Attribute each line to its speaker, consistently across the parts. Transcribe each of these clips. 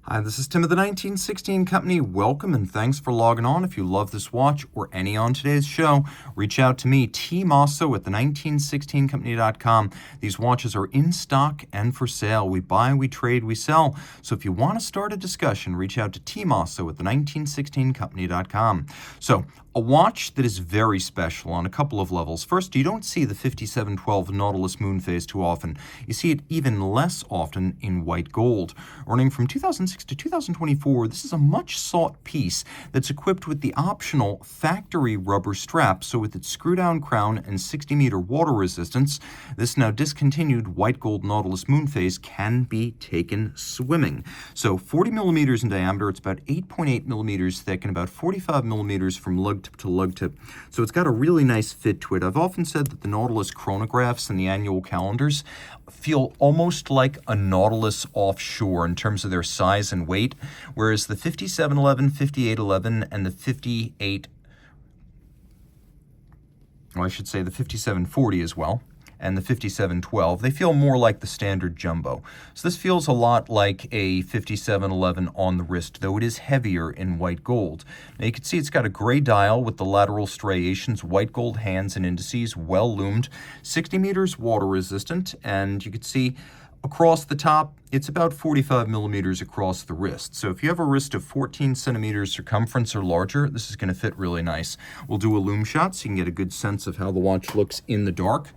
Speaker 1: Hi, this is Tim of the 1916 Company. Welcome and thanks for logging on. If you love this watch or any on today's show, reach out to me, Team Mosso at the1916company.com. These watches are in stock and for sale. We buy, we trade, we sell. So if you want to start a discussion, reach out to Team Mosso at the1916company.com. So a watch that is very special on a couple of levels. First, you don't see the 5712 Nautilus Moonphase too often. You see it even less often in white gold. Running from 2006 to 2024, this is a much sought piece that's equipped with the optional factory rubber strap. So with its screw-down crown and 60-meter water resistance, this now discontinued white gold Nautilus Moonphase can be taken swimming. So 40 millimeters in diameter, it's about 8.8 millimeters thick and about 45 millimeters from lug tip to lug tip. So it's got a really nice fit to it. I've often said that the Nautilus chronographs and the annual calendars feel almost like a Nautilus offshore in terms of their size and weight, whereas the 5711, 5811, and the 5740 as well, and the 5712, they feel more like the standard jumbo. So this feels a lot like a 5711 on the wrist, though it is heavier in white gold. Now you can see it's got a gray dial with the lateral striations, white gold hands and indices, well loomed, 60 meters water resistant, and you can see across the top, it's about 45 millimeters across the wrist. So if you have a wrist of 14 centimeters circumference or larger, this is going to fit really nice. We'll do a loom shot so you can get a good sense of how the watch looks in the dark.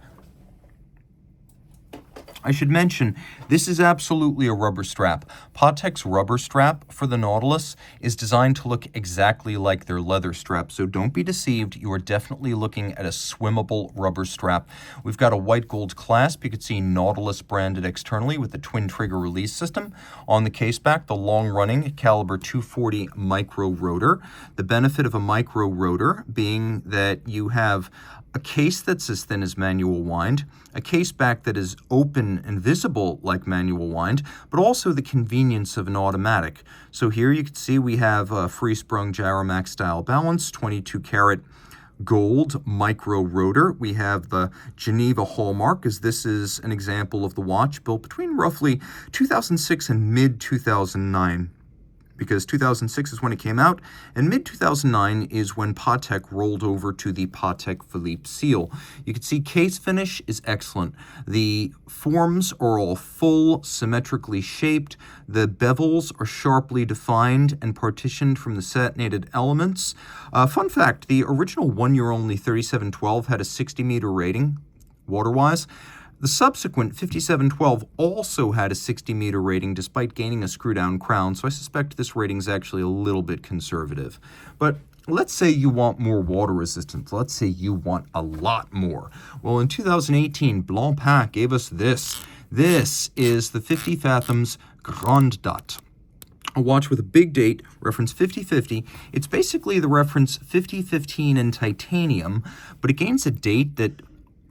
Speaker 1: I should mention, this is absolutely a rubber strap. Patek's rubber strap for the Nautilus is designed to look exactly like their leather strap, so don't be deceived. You are definitely looking at a swimmable rubber strap. We've got a white gold clasp. You can see Nautilus branded externally with the twin trigger release system. On the case back, the long-running caliber 240 micro rotor. The benefit of a micro rotor being that you have a case that's as thin as manual wind, a case back that is open and visible like manual wind, but also the convenience of an automatic. So here you can see we have a free-sprung Gyromax style balance, 22 karat gold micro rotor. We have the Geneva hallmark, as this is an example of the watch built between roughly 2006 and mid-2009. Because 2006 is when it came out, and mid-2009 is when Patek rolled over to the Patek Philippe seal. You can see case finish is excellent. The forms are all full, symmetrically shaped. The bevels are sharply defined and partitioned from the satinated elements. Fun fact, the original one-year-only 3712 had a 60-meter rating, water-wise. The subsequent 5712 also had a 60-meter rating despite gaining a screw-down crown, so I suspect this rating is actually a little bit conservative. But let's say you want more water resistance. Let's say you want a lot more. Well, in 2018, Blancpain gave us this. This is the 50 Fathoms Grande, a watch with a big date, reference 5050. It's basically the reference 5015 in titanium, but it gains a date that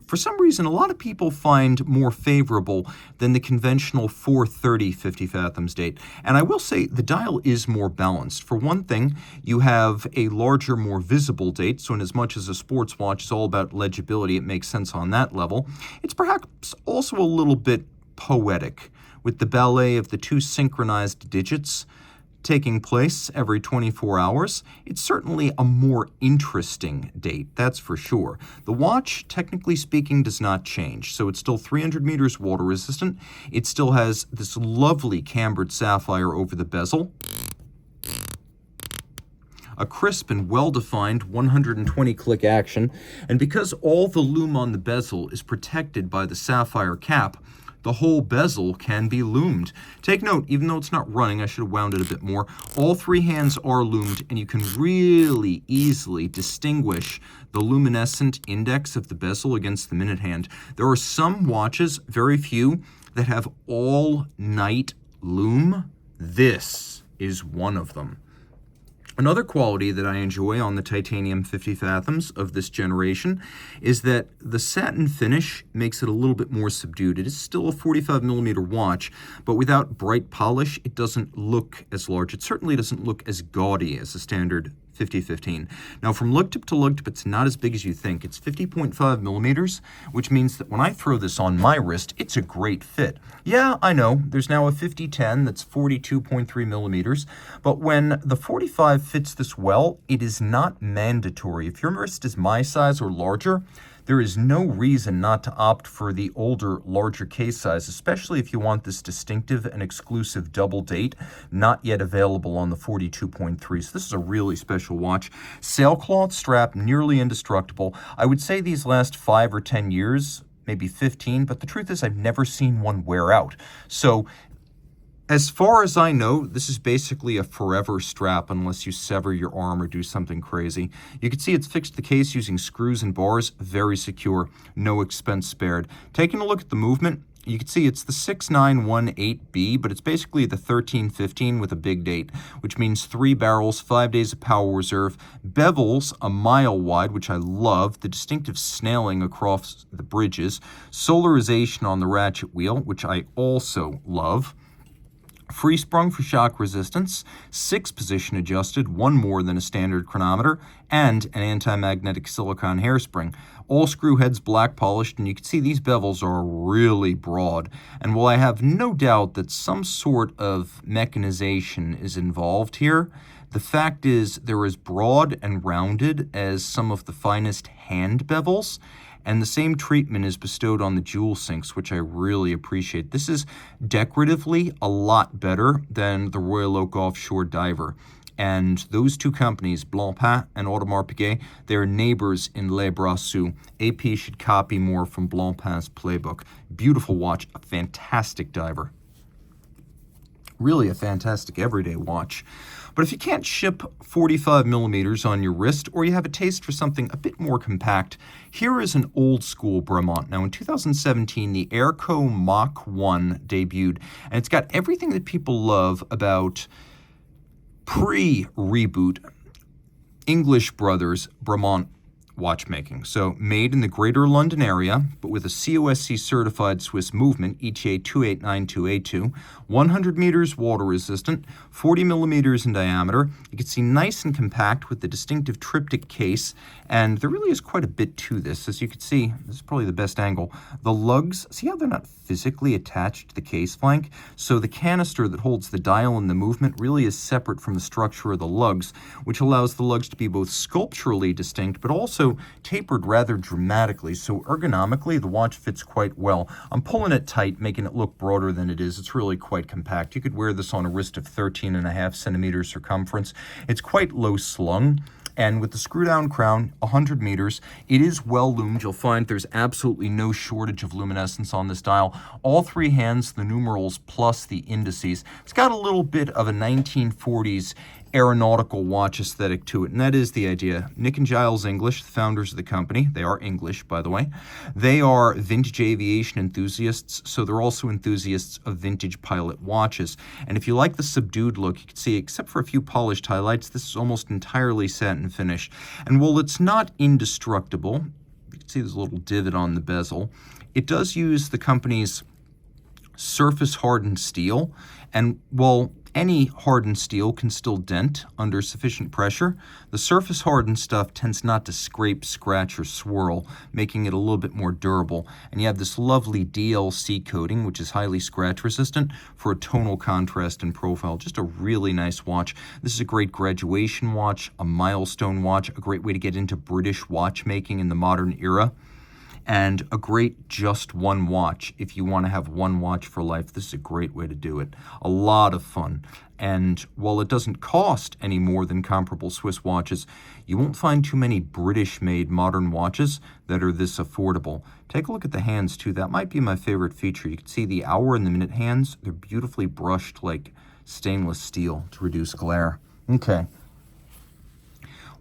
Speaker 1: for some reason, a lot of people find more favorable than the conventional 430 50 Fathoms date. And I will say the dial is more balanced. For one thing, you have a larger, more visible date, so in as much as a sports watch is all about legibility, it makes sense on that level. It's perhaps also a little bit poetic, with the ballet of the two synchronized digits taking place every 24 hours. It's certainly a more interesting date, that's for sure. The watch, technically speaking, does not change, so it's still 300 meters water resistant. It still has this lovely cambered sapphire over the bezel, a crisp and well-defined 120 click action, and because all the lume on the bezel is protected by the sapphire cap, the whole bezel can be loomed. Take note, even though it's not running, I should have wound it a bit more, all three hands are loomed, and you can really easily distinguish the luminescent index of the bezel against the minute hand. There are some watches, very few, that have all-night loom. This is one of them. Another quality that I enjoy on the titanium 50 Fathoms of this generation is that the satin finish makes it a little bit more subdued. It is still a 45 millimeter watch, but without bright polish, it doesn't look as large. It certainly doesn't look as gaudy as a standard 5015. Now from lug tip to lug tip, it's not as big as you think. It's 50.5 millimeters, which means that when I throw this on my wrist, it's a great fit. Yeah, I know, there's now a 5010 that's 42.3 millimeters, but when the 45 fits this well, it is not mandatory. If your wrist is my size or larger, there is no reason not to opt for the older, larger case size, especially if you want this distinctive and exclusive double date, not yet available on the 42.3. So this is a really special watch. Sailcloth strap, nearly indestructible. I would say these last 5 or 10 years, maybe 15, but the truth is I've never seen one wear out. So as far as I know, this is basically a forever strap unless you sever your arm or do something crazy. You can see it's fixed to the case using screws and bars, very secure, no expense spared. Taking a look at the movement, you can see it's the 6918B, but it's basically the 1315 with a big date, which means 3 barrels, 5 days of power reserve, bevels a mile wide, which I love, the distinctive snailing across the bridges, solarization on the ratchet wheel, which I also love, free sprung for shock resistance, 6 position adjusted, 1 more than a standard chronometer, and an anti-magnetic silicone hairspring. All screw heads black polished, and you can see these bevels are really broad. And while I have no doubt that some sort of mechanization is involved here, the fact is they're as broad and rounded as some of the finest hand bevels, and the same treatment is bestowed on the jewel sinks, which I really appreciate. This is decoratively a lot better than the Royal Oak Offshore Diver. And those two companies, Blancpain and Audemars Piguet, they're neighbors in Les Brassus. AP should copy more from Blancpain's playbook. Beautiful watch, a fantastic diver. Really a fantastic everyday watch. But if you can't ship 45 millimeters on your wrist, or you have a taste for something a bit more compact, here is an old school Bremont. Now in 2017, the Airco Mach 1 debuted, and it's got everything that people love about pre-reboot English Brothers Bremont watchmaking. So made in the Greater London area, but with a COSC certified Swiss movement, ETA 2892A2, 100 meters water resistant, 40 millimeters in diameter. You can see nice and compact with the distinctive triptych case, and there really is quite a bit to this. As you can see, this is probably the best angle. The lugs, see how they're not physically attached to the case flank? So the canister that holds the dial and the movement really is separate from the structure of the lugs, which allows the lugs to be both sculpturally distinct, but also tapered rather dramatically, so ergonomically the watch fits quite well. I'm pulling it tight, making it look broader than it is. It's really quite compact. You could wear this on a wrist of 13.5 centimeters circumference. It's quite low slung, and with the screw-down crown, 100 meters, it is well loomed. You'll find there's absolutely no shortage of luminescence on this dial. All 3 hands, the numerals plus the indices. It's got a little bit of a 1940s aeronautical watch aesthetic to it, and that is the idea. Nick and Giles English, the founders of the company, they are English, by the way. They are vintage aviation enthusiasts, so they're also enthusiasts of vintage pilot watches. And if you like the subdued look, you can see, except for a few polished highlights, this is almost entirely satin finish. And while it's not indestructible, you can see there's a little divot on the bezel, it does use the company's surface-hardened steel, and while any hardened steel can still dent under sufficient pressure, the surface-hardened stuff tends not to scrape, scratch, or swirl, making it a little bit more durable. And you have this lovely DLC coating, which is highly scratch-resistant for a tonal contrast and profile. Just a really nice watch. This is a great graduation watch, a milestone watch, a great way to get into British watchmaking in the modern era, and a great just one watch. If you want to have one watch for life, this is a great way to do it. A lot of fun. And while it doesn't cost any more than comparable Swiss watches, you won't find too many British-made modern watches that are this affordable. Take a look at the hands, too. That might be my favorite feature. You can see the hour and the minute hands. They're beautifully brushed like stainless steel to reduce glare. Okay.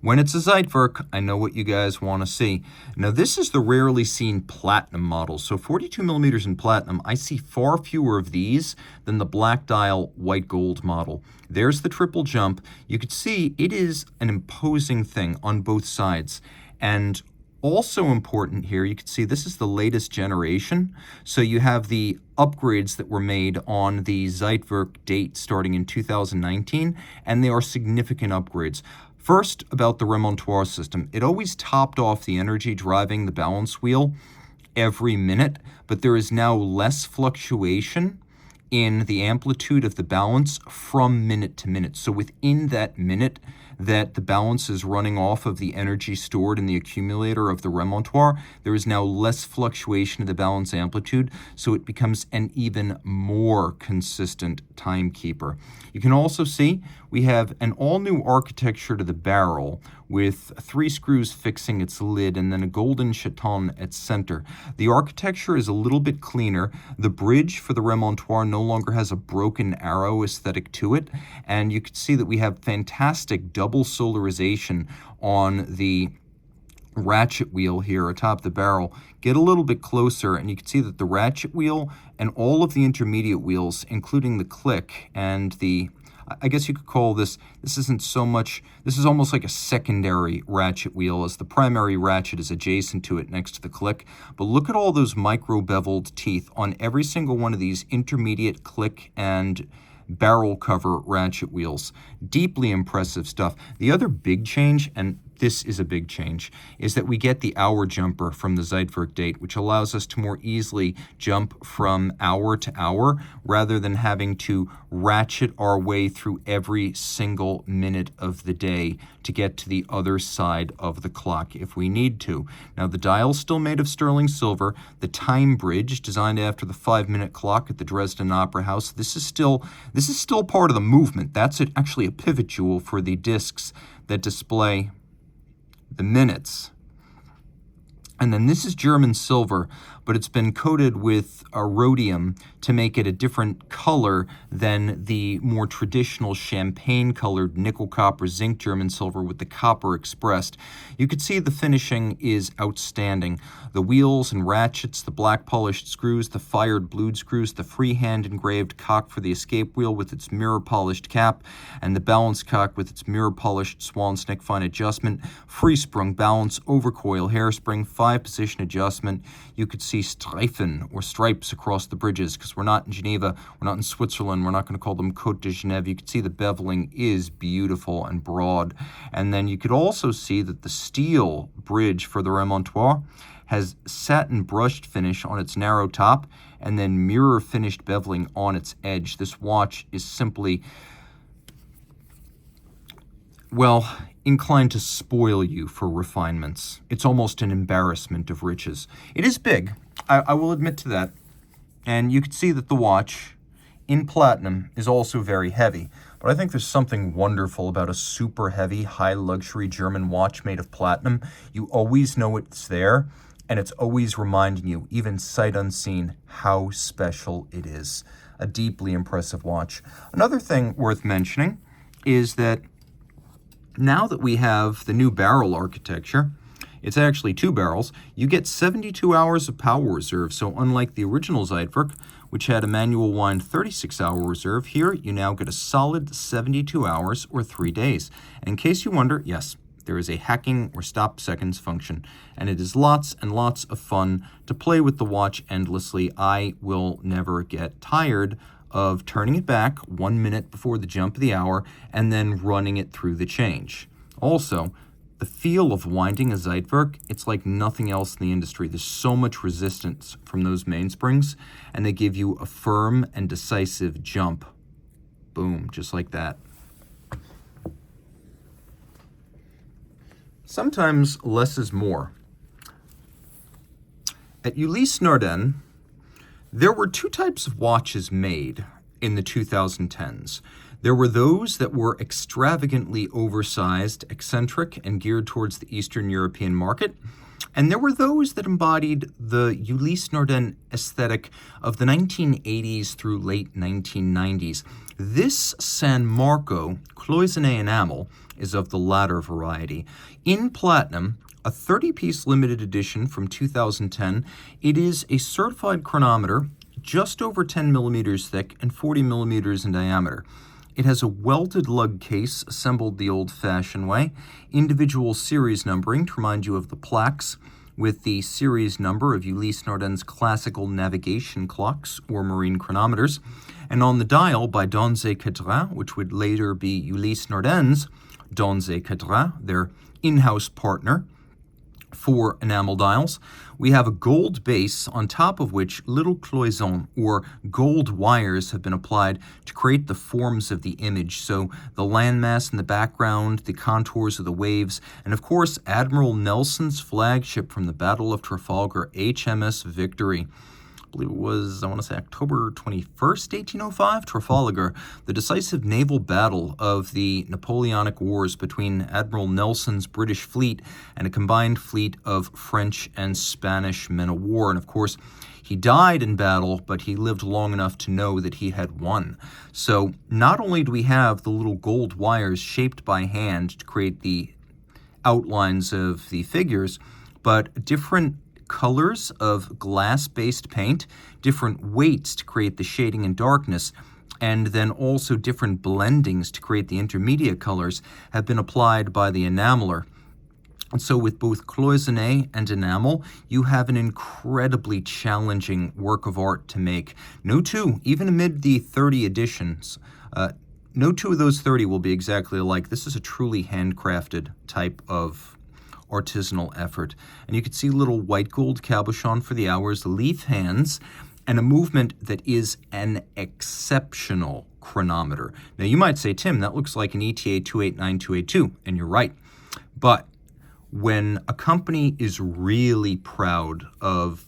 Speaker 1: When it's a Zeitwerk, I know what you guys want to see. Now, this is the rarely seen platinum model. So 42 millimeters in platinum, I see far fewer of these than the black dial white gold model. There's the triple jump. You could see it is an imposing thing on both sides. And also important here, you can see this is the latest generation. So you have the upgrades that were made on the Zeitwerk date starting in 2019, and they are significant upgrades. First, about the remontoir system. It always topped off the energy driving the balance wheel every minute, but there is now less fluctuation in the amplitude of the balance from minute to minute. So within that minute that the balance is running off of the energy stored in the accumulator of the remontoir, there is now less fluctuation of the balance amplitude, so it becomes an even more consistent timekeeper. You can also see we have an all-new architecture to the barrel with 3 screws fixing its lid and then a golden chaton at center. The architecture is a little bit cleaner. The bridge for the remontoir no longer has a broken arrow aesthetic to it, and you can see that we have fantastic double solarization on the ratchet wheel here atop the barrel. Get a little bit closer and you can see that the ratchet wheel and all of the intermediate wheels, including the click and the, I guess you could call this isn't so much, this is almost like a secondary ratchet wheel, as the primary ratchet is adjacent to it next to the click. But look at all those micro beveled teeth on every single one of these intermediate click and barrel cover ratchet wheels. Deeply impressive stuff. The other big change, and this is a big change, is that we get the hour jumper from the Zeitwerk date, which allows us to more easily jump from hour to hour rather than having to ratchet our way through every single minute of the day to get to the other side of the clock if we need to. Now, the dial's still made of sterling silver. The time bridge, designed after the 5-minute clock at the Dresden Opera House, this is still part of the movement. That's actually a pivot jewel for the discs that display the minutes. And then this is German silver, but it's been coated with rhodium to make it a different color than the more traditional champagne-colored nickel, copper, zinc German silver with the copper expressed. You can see the finishing is outstanding. The wheels and ratchets, the black polished screws, the fired blued screws, the freehand engraved cock for the escape wheel with its mirror polished cap, and the balance cock with its mirror polished swan snick fine adjustment, free sprung balance, overcoil hairspring, 5-position adjustment. You could see streifen or stripes across the bridges because we're not in Geneva, we're not in Switzerland, we're not going to call them Côte de Genève. You can see the beveling is beautiful and broad. And then you could also see that the steel bridge for the remontoir has satin brushed finish on its narrow top and then mirror finished beveling on its edge. This watch is simply, well, inclined to spoil you for refinements. It's almost an embarrassment of riches. It is big, I will admit to that. And you can see that the watch in platinum is also very heavy. But I think there's something wonderful about a super heavy, high luxury German watch made of platinum. You always know it's there, and it's always reminding you, even sight unseen, how special it is. A deeply impressive watch. Another thing worth mentioning is that now that we have the new barrel architecture, it's actually 2 barrels, you get 72 hours of power reserve. So unlike the original Zeitwerk, which had a manual wind 36-hour reserve, here you now get a solid 72 hours or 3 days. And in case you wonder, yes, there is a hacking or stop seconds function, and it is lots and lots of fun to play with the watch endlessly. I will never get tired of turning it back 1 minute before the jump of the hour and then running it through the change. Also, the feel of winding a Zeitwerk, it's like nothing else in the industry. There's so much resistance from those mainsprings, and they give you a firm and decisive jump. Boom, just like that. Sometimes less is more. At Ulysse Nardin, there were 2 types of watches made in the 2010s. There were those that were extravagantly oversized, eccentric, and geared towards the Eastern European market. And there were those that embodied the Ulysse Nardin aesthetic of the 1980s through late 1990s. This San Marco Cloisonné enamel is of the latter variety. In platinum, a 30-piece limited edition from 2010, it is a certified chronometer just over 10 millimeters thick and 40 millimeters in diameter. It has a welded lug case assembled the old-fashioned way, individual series numbering to remind you of the plaques with the series number of Ulysse Nardin's classical navigation clocks or marine chronometers. And on the dial by Dans et Cadran, which would later be Ulysse Nardin's Dans et Cadran, their in-house partner for enamel dials, we have a gold base on top of which little cloisons or gold wires have been applied to create the forms of the image. So the landmass in the background, the contours of the waves, and of course Admiral Nelson's flagship from the Battle of Trafalgar, HMS Victory. I believe it was, I want to say, October 21st, 1805, Trafalgar, the decisive naval battle of the Napoleonic Wars between Admiral Nelson's British fleet and a combined fleet of French and Spanish men of war. And of course, he died in battle, but he lived long enough to know that he had won. So not only do we have the little gold wires shaped by hand to create the outlines of the figures, but different colors of glass-based paint, different weights to create the shading and darkness, and then also different blendings to create the intermediate colors have been applied by the enameler. And so with both Cloisonné and enamel, you have an incredibly challenging work of art to make. No two, even amid the 30 editions, no two of those 30 will be exactly alike. This is a truly handcrafted type of artisanal effort. And you can see little white gold cabochon for the hours, leaf hands, and a movement that is an exceptional chronometer. Now you might say, Tim, that looks like an ETA 289282, and you're right. But when a company is really proud of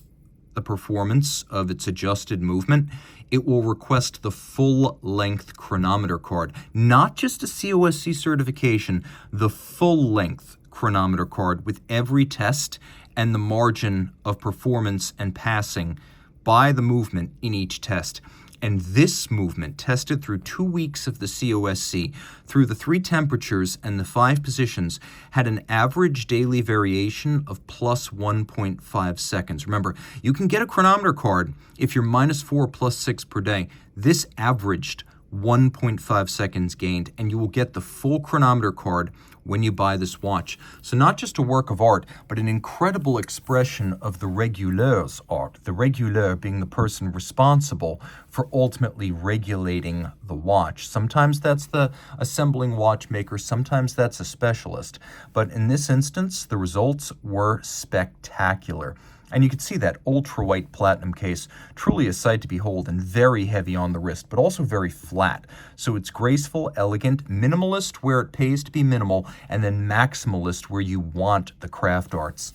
Speaker 1: the performance of its adjusted movement, it will request the full-length chronometer card, not just a COSC certification, the full-length chronometer card with every test and the margin of performance and passing by the movement in each test. And this movement, tested through 2 weeks of the COSC, through the 3 temperatures and the 5 positions, had an average daily variation of plus 1.5 seconds. Remember, you can get a chronometer card if you're -4 +6 per day. This averaged 1.5 seconds gained, and you will get the full chronometer card when you buy this watch. So not just a work of art, but an incredible expression of the réguleur's art, the réguleur being the person responsible for ultimately regulating the watch. Sometimes that's the assembling watchmaker, sometimes that's a specialist. But in this instance, the results were spectacular. And you can see that ultra-white platinum case, truly a sight to behold and very heavy on the wrist, but also very flat. So it's graceful, elegant, minimalist where it pays to be minimal, and then maximalist where you want the craft arts.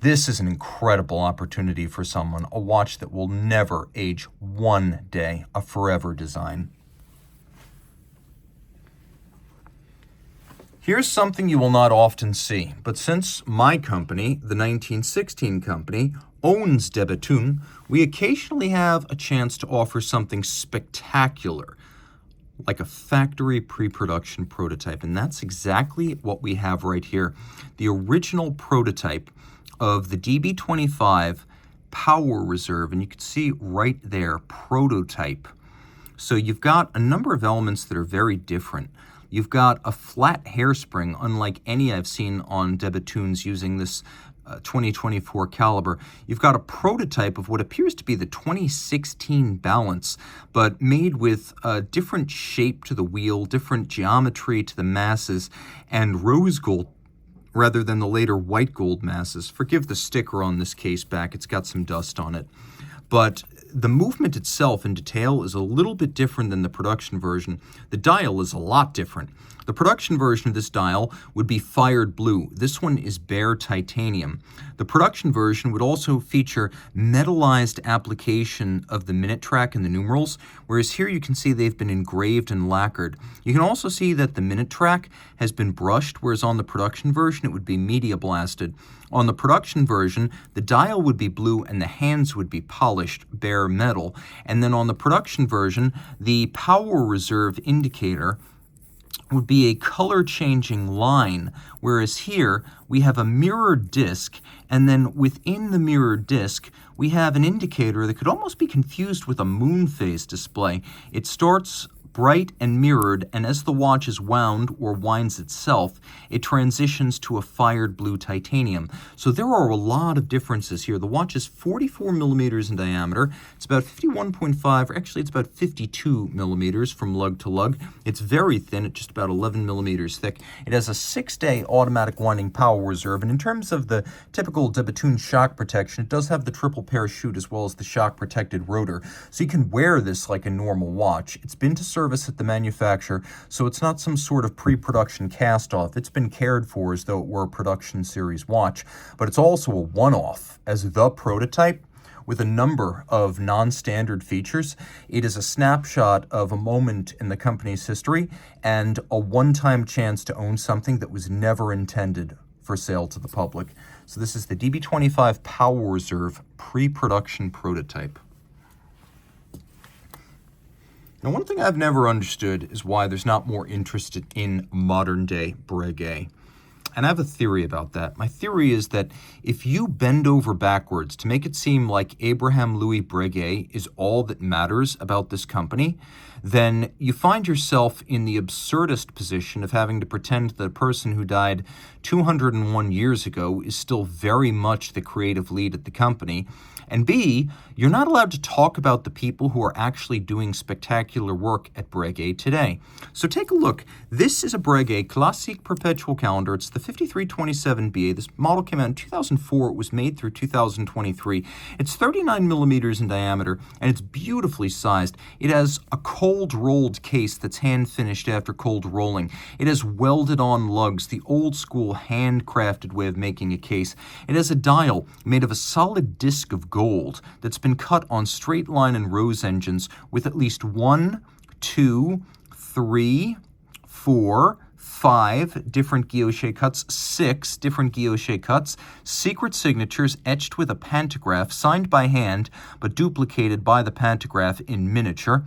Speaker 1: This is an incredible opportunity for someone, a watch that will never age one day, a forever design. Here's something you will not often see, but since my company, the 1916 company, owns de Bethune, we occasionally have a chance to offer something spectacular, like a factory pre-production prototype, and that's exactly what we have right here. The original prototype of the DB25 Power Reserve, and you can see right there, prototype. So you've got a number of elements that are very different. You've got a flat hairspring, unlike any I've seen on de Bethune's using this 2024 caliber. You've got a prototype of what appears to be the 2016 balance, but made with a different shape to the wheel, different geometry to the masses, and rose gold rather than the later white gold masses. Forgive the sticker on this case back, it's got some dust on it. But the movement itself in detail is a little bit different than the production version. The dial is a lot different. The production version of this dial would be fired blue. This one is bare titanium. The production version would also feature metallized application of the minute track and the numerals, whereas here you can see they've been engraved and lacquered. You can also see that the minute track has been brushed, whereas on the production version it would be media blasted. On the production version, the dial would be blue and the hands would be polished, bare metal. And then on the production version, the power reserve indicator would be a color-changing line, whereas here we have a mirrored disc, and then within the mirrored disc we have an indicator that could almost be confused with a Moonphase display. It starts bright and mirrored, and as the watch is wound or winds itself, it transitions to a fired blue titanium. So there are a lot of differences here. The watch is 44 millimeters in diameter. It's about 51.5, or actually it's about 52 millimeters from lug to lug. It's very thin, at just about 11 millimeters thick. It has a 6-day automatic winding power reserve, and in terms of the typical de Bethune shock protection, it does have the triple parachute as well as the shock protected rotor. So you can wear this like a normal watch. It's been to service at the manufacturer, so it's not some sort of pre-production cast-off. It's been cared for as though it were a production series watch, but it's also a one-off as the prototype with a number of non-standard features. It is a snapshot of a moment in the company's history and a one-time chance to own something that was never intended for sale to the public. So this is the DB25 Power Reserve pre-production prototype. Now, one thing I've never understood is why there's not more interest in modern-day Breguet. And I have a theory about that. My theory is that if you bend over backwards to make it seem like Abraham Louis Breguet is all that matters about this company, then you find yourself in the absurdist position of having to pretend that a person who died 201 years ago is still very much the creative lead at the company. And B, you're not allowed to talk about the people who are actually doing spectacular work at Breguet today. So take a look. This is a Breguet Classique Perpetual calendar. It's the 5327BA. This model came out in 2004. It was made through 2023. It's 39 millimeters in diameter, and it's beautifully sized. It has a cold rolled case that's hand finished after cold rolling. It has welded on lugs, the old school handcrafted way of making a case. It has a dial made of a solid disc of gold that's been cut on straight line and rose engines with at least 1, 2, 3, 4, 5 different guilloche cuts, 6 different guilloche cuts, secret signatures etched with a pantograph, signed by hand but duplicated by the pantograph in miniature.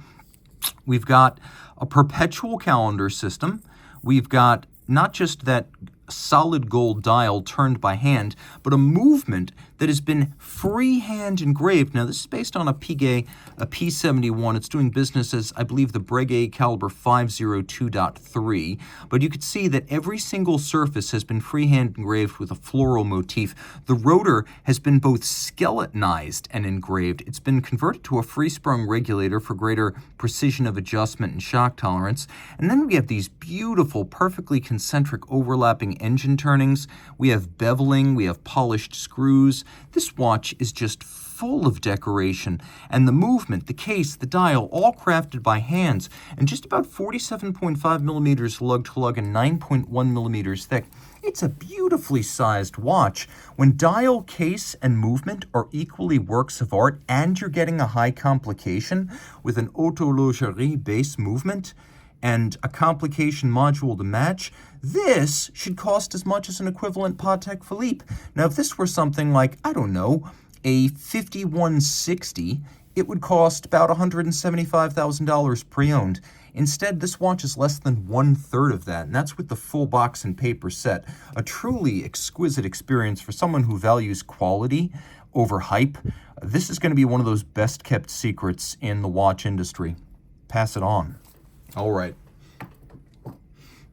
Speaker 1: We've got a perpetual calendar system. We've got not just that solid gold dial turned by hand, but a movement that has been freehand engraved. Now, this is based on a Piguet, a P71. It's doing business as, I believe, the Breguet caliber 502.3. But you could see that every single surface has been freehand engraved with a floral motif. The rotor has been both skeletonized and engraved. It's been converted to a free-sprung regulator for greater precision of adjustment and shock tolerance. And then we have these beautiful, perfectly concentric overlapping engine turnings. We have beveling. We have polished screws. This watch is just full of decoration, and the movement, the case, the dial, all crafted by hands, and just about 47.5 millimeters lug to lug and 9.1 millimeters thick. It's a beautifully sized watch. When dial, case, and movement are equally works of art, and you're getting a high complication with an autologerie base movement and a complication module to match, this should cost as much as an equivalent Patek Philippe. Now, if this were something like, I don't know, a 5160, it would cost about $175,000 pre-owned. Instead, this watch is less than 1/3 of that, and that's with the full box and paper set. A truly exquisite experience for someone who values quality over hype. This is going to be one of those best-kept secrets in the watch industry. Pass it on. All right.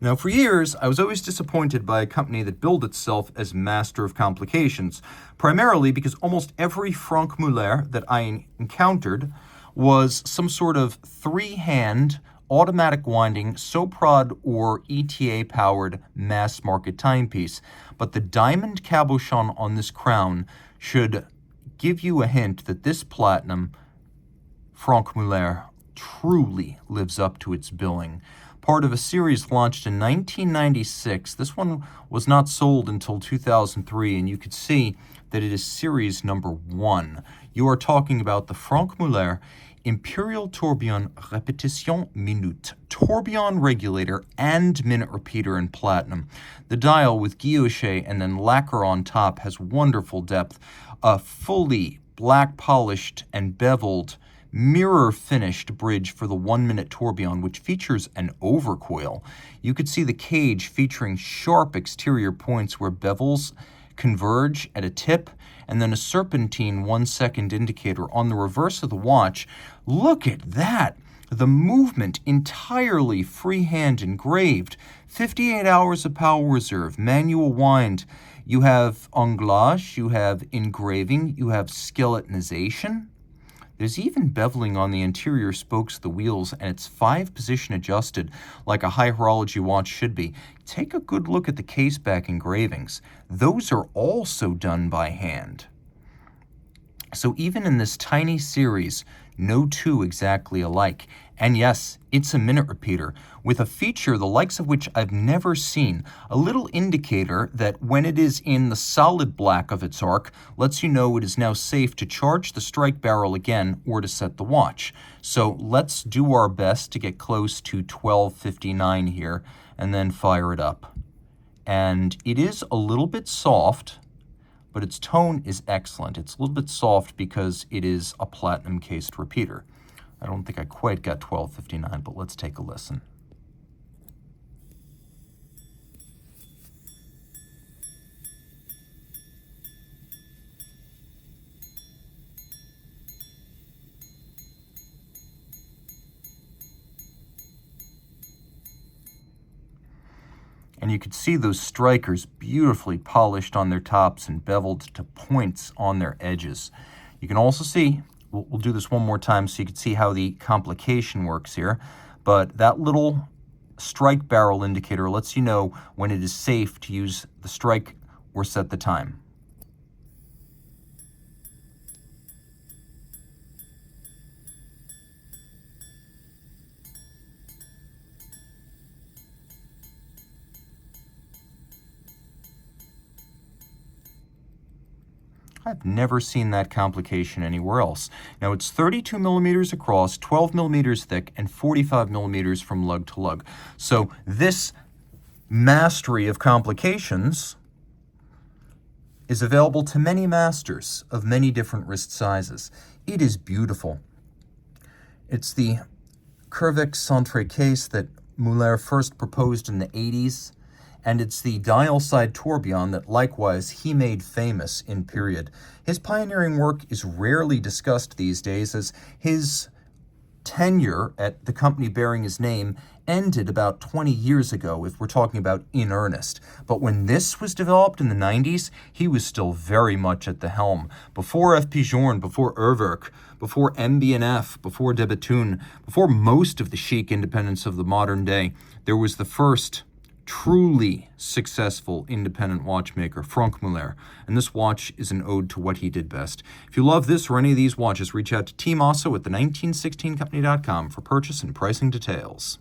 Speaker 1: Now, for years, I was always disappointed by a company that billed itself as master of complications, primarily because almost every Franck Muller that I encountered was some sort of three-hand, automatic winding, Soprod or ETA-powered mass-market timepiece. But the diamond cabochon on this crown should give you a hint that this platinum, Franck Muller, truly lives up to its billing. Part of a series launched in 1996. This one was not sold until 2003, and you could see that it is series number 1. You are talking about the Franck Muller Imperial Tourbillon Repetition Minute, tourbillon regulator and minute repeater in platinum. The dial with guilloche and then lacquer on top has wonderful depth. A fully black polished and beveled mirror finished bridge for the 1-minute tourbillon, which features an overcoil. You could see the cage featuring sharp exterior points where bevels converge at a tip, and then a serpentine 1-second indicator on the reverse of the watch. Look at that! The movement entirely freehand engraved. 58 hours of power reserve, manual wind. You have anglage, you have engraving, you have skeletonization. There's even beveling on the interior spokes of the wheels, and it's 5-position adjusted like a high horology watch should be. Take a good look at the case back engravings. Those are also done by hand. So even in this tiny series, no two exactly alike. And yes, it's a minute repeater with a feature the likes of which I've never seen. A little indicator that when it is in the solid black of its arc, lets you know it is now safe to charge the strike barrel again or to set the watch. So let's do our best to get close to 12:59 here and then fire it up. And it is a little bit soft, but its tone is excellent. It's a little bit soft because it is a platinum cased repeater. I don't think I quite got 12:59, but let's take a listen. And you could see those strikers beautifully polished on their tops and beveled to points on their edges. You can also see, we'll do this one more time so you can see how the complication works here, but that little strike barrel indicator lets you know when it is safe to use the strike or set the time. I've never seen that complication anywhere else. Now it's 32 millimeters across, 12 millimeters thick, and 45 millimeters from lug to lug. So this mastery of complications is available to many masters of many different wrist sizes. It is beautiful. It's the Curvex Centre case that Muller first proposed in the 80s. And it's the dial-side tourbillon that likewise he made famous in period. His pioneering work is rarely discussed these days, as his tenure at the company bearing his name ended about 20 years ago, if we're talking about in earnest. But when this was developed in the 90s, he was still very much at the helm. Before F. Pigeon, before Zeitwerk, before MB&F, before de Bethune, before most of the chic independents of the modern day, there was the first truly successful independent watchmaker, Franck Muller, and this watch is an ode to what he did best. If you love this or any of these watches, reach out to Team Mosso at the 1916company.com for purchase and pricing details.